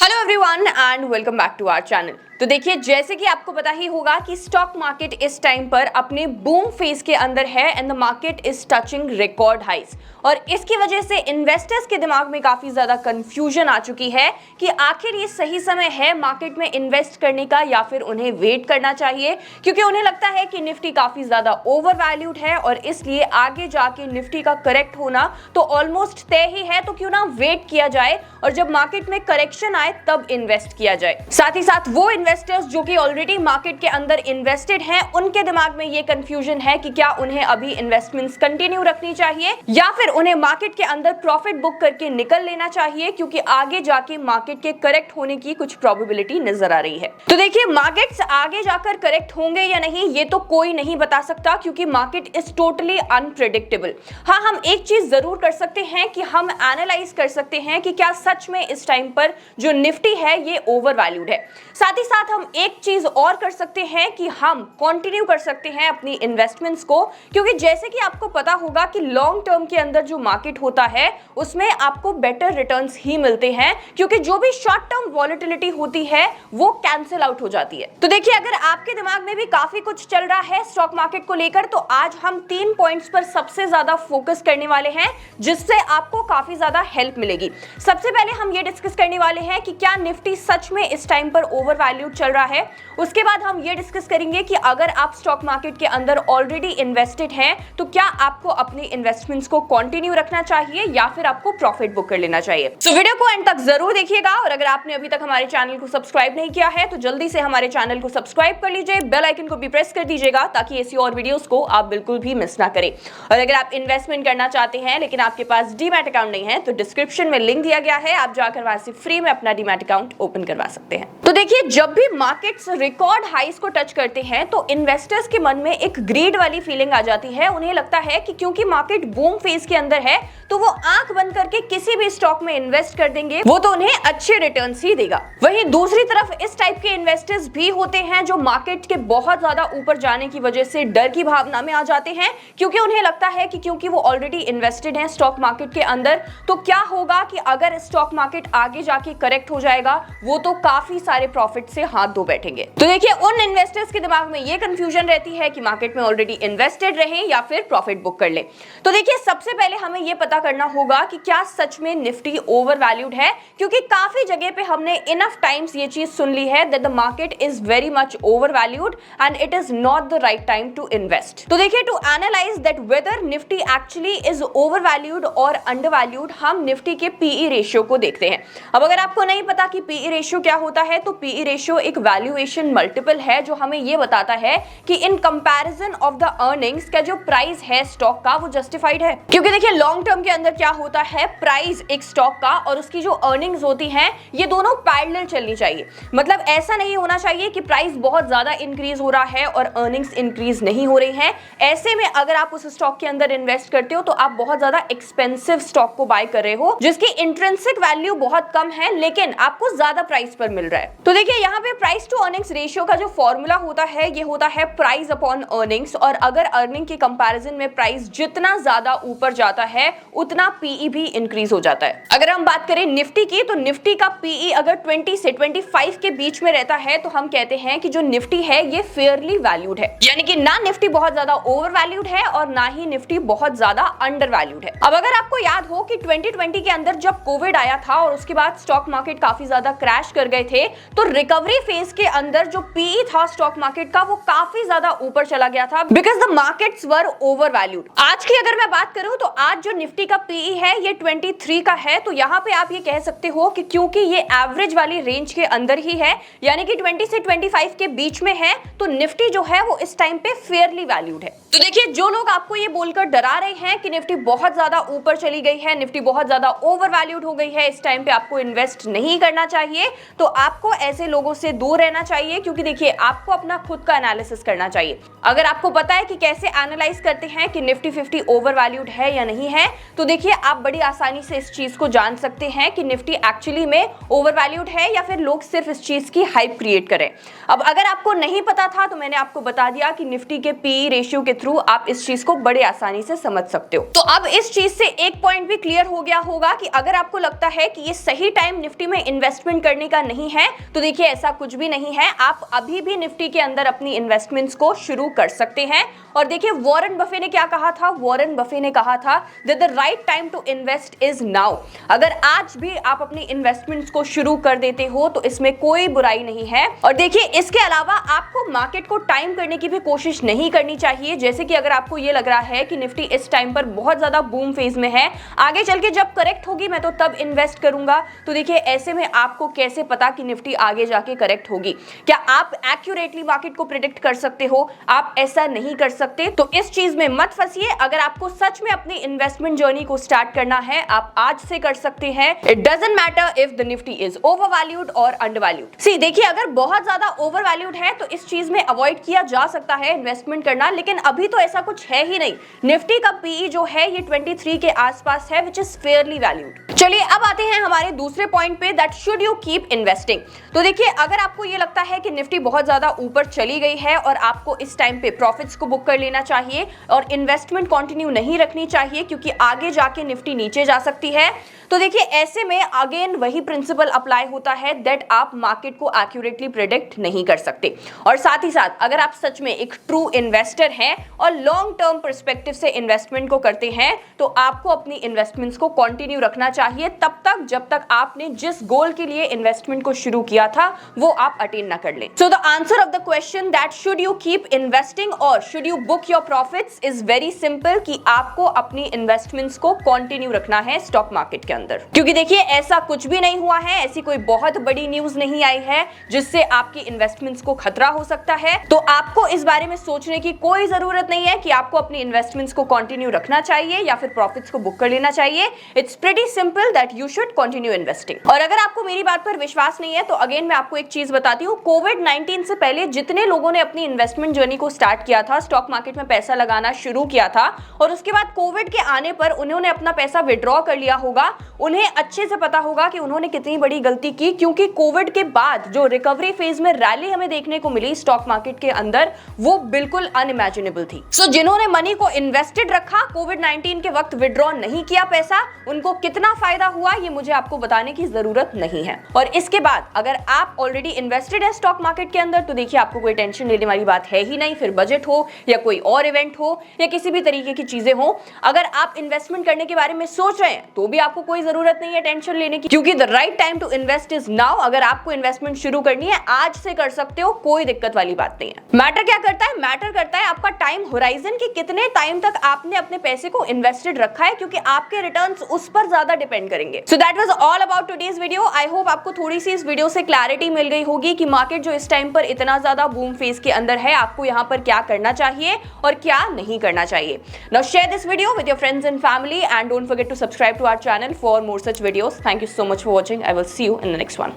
Hello everyone and welcome back to our channel. तो देखिए, जैसे कि आपको पता ही होगा कि स्टॉक मार्केट इस टाइम पर अपने बूम फेज के अंदर है and the market is touching record highs और इसकी वजह से इन्वेस्टर्स के दिमाग में काफी ज्यादा कंफ्यूजन आ चुकी है कि आखिर ये सही समय है मार्केट में इन्वेस्ट करने का या फिर उन्हें वेट करना चाहिए, क्योंकि उन्हें लगता है कि निफ्टी काफी ज्यादा ओवर वैल्यूड है और इसलिए आगे जाके निफ्टी का करेक्ट होना तो ऑलमोस्ट तय ही है। तो क्यों ना वेट किया जाए और जब मार्केट में करेक्शन आए तब इन्वेस्ट किया जाए। साथ ही साथ वो इन्वेस्टर्स जो कि ऑलरेडी मार्केट के अंदर इन्वेस्टेड हैं, उनके दिमाग में ये कंफ्यूजन है कि क्या उन्हें अभी इन्वेस्टमेंट्स कंटिन्यू रखनी चाहिए या फिर उन्हें मार्केट के अंदर प्रॉफिट बुक करके निकल लेना चाहिए, क्योंकि आगे जाके मार्केट के करेक्ट होने की कुछ प्रोबेबिलिटी नजर आ रही है। तो देखिए, मार्केट्स आगे जाकर करेक्ट होंगे या नहीं ये तो कोई नहीं बता सकता, क्योंकि मार्केट इज टोटली अनप्रेडिक्टेबल। हाँ, हम एक चीज जरूर कर सकते हैं कि हम एनालाइज कर सकते हैं कि क्या सच में इस टाइम पर जो निफ्टी है ये ओवर वैल्यूड है। साथ ही साथ हम एक चीज और कर सकते हैं कि हम कंटिन्यू कर सकते हैं अपनी इन्वेस्टमेंट्स को, क्योंकि जैसे कि आपको पता होगा कि लॉन्ग टर्म के अंदर जो मार्केट होता है उसमें आपको बेटर रिटर्न्स ही मिलते हैं, क्योंकि जो भी शॉर्ट टर्म वॉलेटिलिटी होती है वो कैंसिल आउट हो जाती है। तो देखिए, अगर आपके दिमाग में भी काफी कुछ चल रहा है स्टॉक मार्केट को लेकर, तो आज हम 3 पॉइंट्स पर सबसे ज्यादा फोकस करने वाले हैं जिससे आपको काफी ज्यादा हेल्प मिलेगी। सबसे पहले हम ये डिस्कस करने वाले हैं कि क्या निफ्टी सच में इस टाइम पर ओवर वैल्यूड चल रहा है। उसके बाद हम ये डिस्कस करेंगे कि अगर आप स्टॉक मार्केट के अंदर ऑलरेडी इन्वेस्टेड हैं तो क्या आपको अपने इन्वेस्टमेंट्स को कंटिन्यू रखना चाहिए या फिर आपको प्रॉफिट बुक कर लेना चाहिए। तो वीडियो को एंड तक जरूर देखिएगा और अगर आपने अभी तक हमारे चैनल को सब्सक्राइब नहीं किया है तो जल्दी से हमारे चैनल को सब्सक्राइब कर लीजिए, बेल आइकन को भी प्रेस कर दीजिएगा ताकि ऐसी और वीडियोस को आप बिल्कुल भी मिस ना करें। और अगर आप इन्वेस्टमेंट करना चाहते हैं लेकिन आपके पास डीमैट अकाउंट नहीं है तो डिस्क्रिप्शन में लिंक दिया गया है, आप जाकर वहां से फ्री में अपना डीमैट अकाउंट ओपन करवा सकते हैं। तो देखिए, जब भी मार्केट्स रिकॉर्ड हाइस को टच करते हैं तो इन्वेस्टर्स के मन में एक ग्रीड वाली फीलिंग आ जाती है। उन्हें लगता है कि क्योंकि मार्केट बूम फेज के अंदर है तो वो आंख बंद करके किसी भी स्टॉक में इन्वेस्ट कर देंगे, वो तो उन्हें अच्छे रिटर्न्स ही देगा। वहीं दूसरी तरफ इस टाइप के इन्वेस्टर्स भी होते हैं जो मार्केट के बहुत ज्यादा ऊपर जाने की वजह से डर की भावना में आ जाते हैं, क्योंकि उन्हें लगता है कि क्योंकि वो ऑलरेडी इन्वेस्टेड हैं स्टॉक मार्केट के अंदर, तो क्या होगा कि अगर स्टॉक मार्केट आगे जाके करेक्ट हो जाएगा वो तो काफी सारे प्रॉफिट से हाथ धो बैठेंगे। तो देखिए, उन इन्वेस्टर्स के दिमाग में ये कंफ्यूजन रहती है कि मार्केट में ऑलरेडी इन्वेस्टेड रहे या फिर प्रॉफिट बुक कर ले। तो देखिए, सबसे पहले हमें ये पता करना होगा कि क्या सच में निफ्टी ओवर वैल्यूड है, क्योंकि काफी जगह पे हमने इनफ टाइम्स ये चीज सुन ली है that the market is very much overvalued and it is not the right time to invest. तो देखिए, to analyse that whether Nifty actually is overvalued और अंडर वैल्यूड, हम निफ्टी के पीई रेशियो को देखते हैं। अब अगर आपको नहीं पता कि पीई रेशियो क्या होता है, तो पीई रेशियो एक वैल्यूएशन मल्टीपल है जो हमें ये बताता है कि in comparison of the earnings का जो प्राइस है स्टॉक का वो जस्टिफाइड है। क्योंकि देखिए, लॉन्ग टर्म के अंदर क्या होता है, प्राइस एक स्टॉक का और उसकी जो अर्निंग्स होती हैं ये दोनों पैरेलल चलनी चाहिए। मतलब ऐसा नहीं होना चाहिए कि प्राइस बहुत ज्यादा इंक्रीज हो रहा है और अर्निंग्स इंक्रीज नहीं हो रही हैं। ऐसे में अगर आप उस स्टॉक के अंदर इन्वेस्ट करते हो तो आप बहुत ज्यादा एक्सपेंसिव स्टॉक को बाय कर रहे हो जिसकी इंट्रिंसिक वैल्यू बहुत कम है लेकिन आपको ज्यादा प्राइस पर मिल रहा है। तो देखिए, यहाँ पे प्राइस टू अर्निंग्स रेशियो का जो फॉर्मूला होता है ये होता है प्राइस अपॉन अर्निंग्स, और अगर अर्निंग के कंपैरिजन में प्राइस जितना ज्यादा ऊपर जाता है उतना पीई भी इंक्रीज हो जाता है। अगर हम बात करें निफ्टी की, तो निफ्टी का पीई अगर 20 से 25 के बीच में रहता है तो हम कहते हैं कि जो निफ्टी है ये फेयरली वैल्यूड है, यानी कि ना निफ्टी बहुत ज्यादा ओवर वैल्यूड है और ना ही निफ्टी बहुत ज्यादा अंडर वैल्यूड है। अब अगर आपको याद हो कि 2020 के अंदर जब कोविड आया था और उसके बाद स्टॉक मार्केट काफी ज्यादा क्रैश कर गए थे, तो रिकवरी फेज के अंदर जो पीई था स्टॉक मार्केट का वो काफी ज्यादा ऊपर चला गया था because the markets were over valued. आज की अगर मैं बात करूं तो आज जो निफ्टी का पीई है ये 23 का है, तो यहाँ पे आप ये कह सकते हो कि क्योंकि ये एवरेज वाली रेंज के अंदर ही है, यानी कि 20 से 25 के बीच में है, तो निफ्टी जो है वो इस टाइम पे फेयरली वैल्यूड है। तो देखिए, जो लोग आपको ये बोलकर डरा रहे हैं कि निफ्टी बहुत ज्यादा ऊपर चली गई है, निफ्टी बहुत ज्यादा ओवर वैल्यूड हो गई है, इस टाइम पे आपको इन्वेस्ट नहीं करना चाहिए, तो आपको ऐसे लोगों उससे दूर रहना चाहिए, क्योंकि देखिए आपको अपना खुद का एनालिसिस करना चाहिए। अगर आपको पता है कि कैसे एनालाइज करते हैं कि निफ्टी 50 ओवर वैल्यूड है या नहीं है, तो देखिए आप बड़ी आसानी से इस चीज को जान सकते हैं कि निफ्टी एक्चुअली में ओवर वैल्यूड है या फिर लोग सिर्फ इस चीज की हाइप क्रिएट करें। अब अगर आपको नहीं पता था तो मैंने आपको बता दिया कि निफ्टी के पीई रेशियो के थ्रू आप इस चीज को बड़े आसानी से समझ सकते हो। तो अब इस चीज से एक पॉइंट भी क्लियर हो गया होगा कि अगर आपको लगता है कि ये सही टाइम निफ्टी में इन्वेस्टमेंट करने का नहीं है, तो देखिए ऐसा कुछ भी नहीं है। आप अभी भी निफ्टी के अंदर अपनी इन्वेस्टमेंट्स को शुरू कर सकते हैं। और देखिए वॉरेन बफे ने क्या कहा था, वॉरेन बफे ने कहा था that the right time to invest is now. अगर आज भी आप अपनी इन्वेस्टमेंट्स को शुरू कर देते हो तो इसमें कोई बुराई नहीं है। और देखिए इसके अलावा आपको मार्केट को टाइम करने की भी कोशिश नहीं करनी चाहिए। जैसे कि अगर आपको ये लग रहा है कि निफ्टी इस टाइम पर बहुत ज्यादा बूम फेज में है, आगे चल के जब करेक्ट होगी मैं तो तब इन्वेस्ट करूंगा, तो देखिए ऐसे में आपको कैसे पता कि निफ्टी आगे जाके करेक्ट होगी? क्या आप एक्यूरेटली मार्केट को प्रिडिक्ट कर सकते हो? आप ऐसा नहीं कर सकते। तो इस चीज में मत फंसिए। अगर आपको सच में अपनी इन्वेस्टमेंट जर्नी को स्टार्ट करना है, आप आज से कर सकते हैं। It doesn't matter if the Nifty is overvalued और अंडर वैल्यूड। सी देखिए अगर बहुत ज्यादा ओवर वैल्यूड है तो इस चीज में अवॉइड किया जा सकता है इन्वेस्टमेंट करना, लेकिन अभी तो ऐसा कुछ है ही नहीं। निफ्टी का पीई जो है ये 23 के आसपास है, विच इज फेयरली वैल्यूड। चलिए अब आते हैं हमारे दूसरे पॉइंट पे, that should you keep investing. तो देखिए अगर आपको ये लगता है कि निफ्टी बहुत ज्यादा ऊपर चली गई है और आपको इस टाइम पे प्रॉफिट्स को बुक कर लेना चाहिए और इन्वेस्टमेंट कंटिन्यू नहीं रखनी चाहिए क्योंकि आगे जाके निफ्टी नीचे जा सकती है, तो देखिए ऐसे में अगेन वही प्रिंसिपल अप्लाई होता है दैट आप मार्केट को एक्यूरेटली प्रेडिक्ट नहीं कर सकते। और साथ ही साथ अगर आप सच में एक ट्रू इन्वेस्टर हैं और लॉन्ग टर्म पर्सपेक्टिव से इन्वेस्टमेंट को करते हैं, तो आपको अपनी इन्वेस्टमेंट्स को कंटिन्यू रखना चाहिए तब तक जब तक आपने जिस गोल के लिए इन्वेस्टमेंट को शुरू किया था वो आप अटेन ना कर लें। So the answer of the question that should you keep investing और should you book your profits is very simple, कि आपको अपनी इन्वेस्टमेंट्स को कंटिन्यू रखना है स्टॉक मार्केट के अंदर। क्योंकि देखिए ऐसा कुछ भी नहीं हुआ है, ऐसी कोई बहुत बड़ी न्यूज नहीं आई है जिससे आपकी इन्वेस्टमेंट्स को खतरा हो सकता है। तो आपको इस बारे में सोचने की कोई जरूरत नहीं है कि आपको अपनी इन्वेस्टमेंट्स को कंटिन्यू रखना चाहिए या फिर प्रॉफिट्स को बुक कर लेना चाहिए। It's pretty simple that you should continue investing. और अगर आपको मेरी बात पर विश्वास नहीं है तो अगेन मैं आपको एक चीज बताती हूँ, कोविड-19 से पहले जितने लोगों ने अपनी इन्वेस्टमेंट जर्नी को स्टार्ट किया था, स्टॉक मार्केट में पैसा लगाना शुरू किया था और उसके बाद कोविड के आने पर उन्होंने अपना पैसा विड्रॉ कर लिया होगा, उन्हें अच्छे से पता होगा कि उन्होंने कितनी बड़ी गलती की। क्योंकि कोविड के बाद जो रिकवरी फेज में रैली हमें देखने को मिली स्टॉक मार्केट के अंदर, वो बिल्कुल अनइमेजिनेबल थी। सो जिन्होंने मनी को इन्वेस्टेड रखा, कोविड-19 के वक्त विड्रॉ नहीं किया पैसा, उनको कितना फायदा हुआ ये मुझे आपको बताने की जरूरत नहीं है। और इसके बाद अगर आप ऑलरेडी इन्वेस्टेड है स्टॉक मार्केट के अंदर, तो देखिए आपको कोई टेंशन लेने वाली बात है ही नहीं। फिर बजट हो या कोई और इवेंट हो या किसी भी तरीके की चीजें हो, अगर आप इन्वेस्टमेंट करने के बारे में सोच रहे हैं तो भी आपको कोई जरूरत नहीं है टेंशन लेने की, क्योंकि the right time to invest is now. अगर आपको इन्वेस्टमेंट शुरू करनी है आज से कर सकते हो, कोई दिक्कत वाली बात नहीं है। मैटर क्या करता है? मैटर करता है आपका टाइम होराइजन, कि कितने टाइम तक आपने अपने पैसे को इन्वेस्टेड रखा है, क्योंकि आपके रिटर्न्स उस पर ज्यादा डिपेंड करेंगे। So that was all about today's video. I hope आपको थोड़ी सी इस वीडियो से क्लैरिटी मिल गई होगी कि मार्केट जो इस टाइम पर इतना ज्यादा बूम फेज के अंदर है, आपको यहाँ पर क्या करना चाहिए और क्या नहीं करना चाहिए। Now share this video with your friends and family and don't forget to subscribe to our channel for more such videos. Thank you so much for watching. I will see you in the next one.